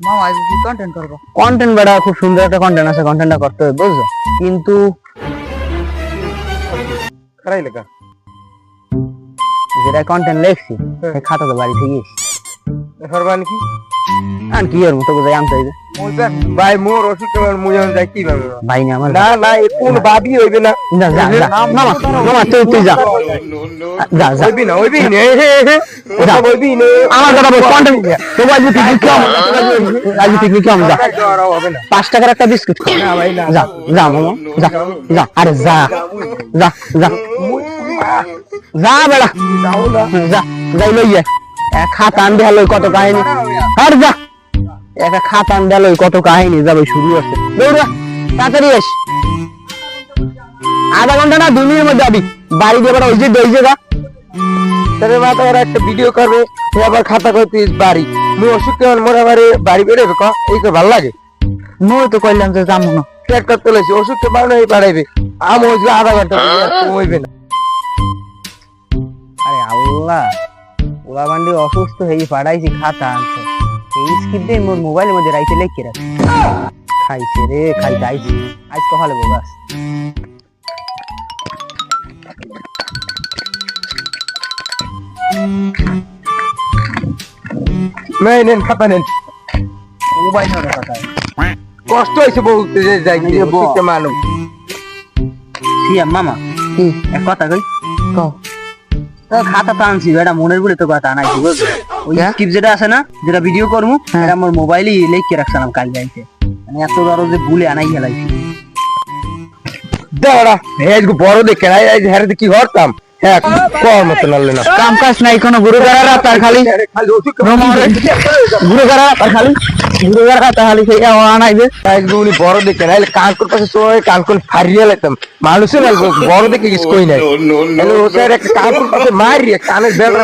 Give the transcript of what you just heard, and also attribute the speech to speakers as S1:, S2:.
S1: মামা আজ কি কন্টেন্ট করবো?
S2: কন্টেন্ট বেড়া খুব সুন্দর একটা কন্টেন্ট আছে, কন্টেন্টটা করতে হবে বুঝছো, কিন্তু
S3: খারাই লেখা
S2: যেটা কন্টেন্ট লিখছি সেই খাতা তো বাড়ি থেকে
S3: সরবান কি
S2: আর কি আর মতো বোঝাই আনতে হইবে।
S3: ভাই মোর ওষুধ মুই যাই কি ভাবে
S2: ভাই না আমার
S3: না না এ কোন ভাবি হইবে না
S2: যা যা যা মামা মামা তুই যা যা যা
S3: হইবি না ওটা হইবি না
S2: আমার কথা বল, কন্টেন্ট তোমরা যদি পিকনিক কম আজ পিকনিক কম যা
S3: হবে না
S2: 5 টাকার একটা বিস্কুট
S3: না ভাই না
S2: যা যা মামা যা যা আরে যা যা যা যা বেড়া
S3: যাও না
S2: যা যাই লইয়া এক খাতা আনবে হলো কত কাহিনী আর যা একটা খাতা আনবে হলো কত কাহিনী যাবে শুরু আছে দৌড়া তাড়াতাড়ি এস আধা ঘন্টা না 2 মিনিটের মধ্যে আবি বাড়ি দিয়ে ওই যে যা
S3: তারে মাথা ওরা একটা ভিডিও করবে সে আবার খাতা করতে বাড়ি মুই ওষুধ কেমন মোর আবার বাড়ি বেড়ে ক এই তো ভালো লাগে
S2: মই তো কইলাম যে যাবো না
S3: ট্র্যাক্টর তুলেছি ওষুধ তো বানাই বাড়াইবে আম ওই আধা ঘন্টা হইবে না
S2: আরে আল্লাহ ওলা বান্ডি অসুস্থ হয়ে পাঠাইছি খাতা আনছে এই স্কিপ দিয়ে মোর মোবাইলের মধ্যে রাইতে লিখে রাখছি খাইছে রে খাইতে আইছি আজ কখালে বাস
S3: নেন খাতা নেন
S2: মোবাইল ধরে কথা
S3: কষ্ট হয়েছে বলতে যে যাই কি ওষুধটা মানুষ
S2: সিয়াম মামা এক কথা কই কও তো খাতা তো আনছি এটা মনের বলে তো কথা আনাইছি বুঝছো ওই স্কিপ যেটা আছে না যেটা ভিডিও করমু এটা আমার মোবাইলই লিখে রাখছিলাম কাল যাইতে মানে এত বড় যে ভুলে আনাই গেলাইছি
S3: দাঁড়া হেজ বড় দেখে নাই হেরে কি করতাম হ্যাঁ কম মত নালে না
S2: কাম কাজ নাই কোনো গুরু করার তার খালি
S3: খালি ওষুধ
S2: গুরু করার তার খালি গুরু করার তার খালি সেই আনাইবে
S3: উনি বড় দেখে নাই কানকুর পাশে সময় কানকুন ফারিয়ে লাইতাম মানুষের না বড় দেখে কিছু কই নাই ওসার একটা কানকুর পাশে মারিয়ে কানের বেড়া